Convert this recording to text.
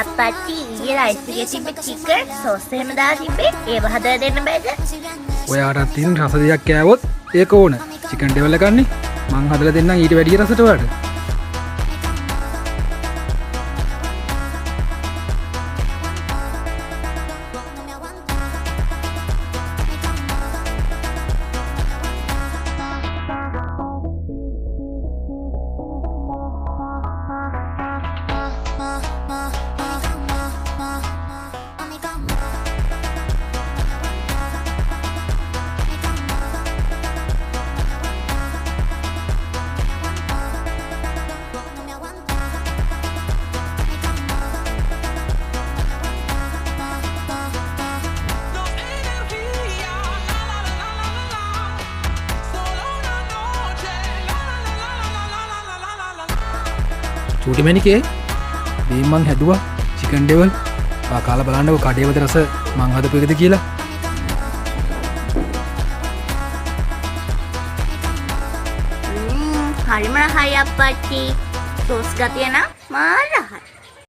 අප්පච්චි ඊයේ රයිස් එකේ තිබ්බ චිකන් සෝස් එහෙම දාලා තිබ්බේ ඒව හදලා දෙන්න බෑද? ඔයාට තියෙන රස දෙයක් කෑවොත් ඒක ඕන. චිකන් ඩෙවල් එකන්නේ මං හදලා දෙන්නම් ඊට වැඩිය රසට ඔයාලට. චූටි මැනිකේ මේ මං හැදුවා චිකන් ඩෙවල්. බා කාලා බලන්නකො කඩේවද රස මං හදපු එකද කියලා. හරිම රහයි අප්පච්චි. සෝස් ගතිය නම් මාර රහයි.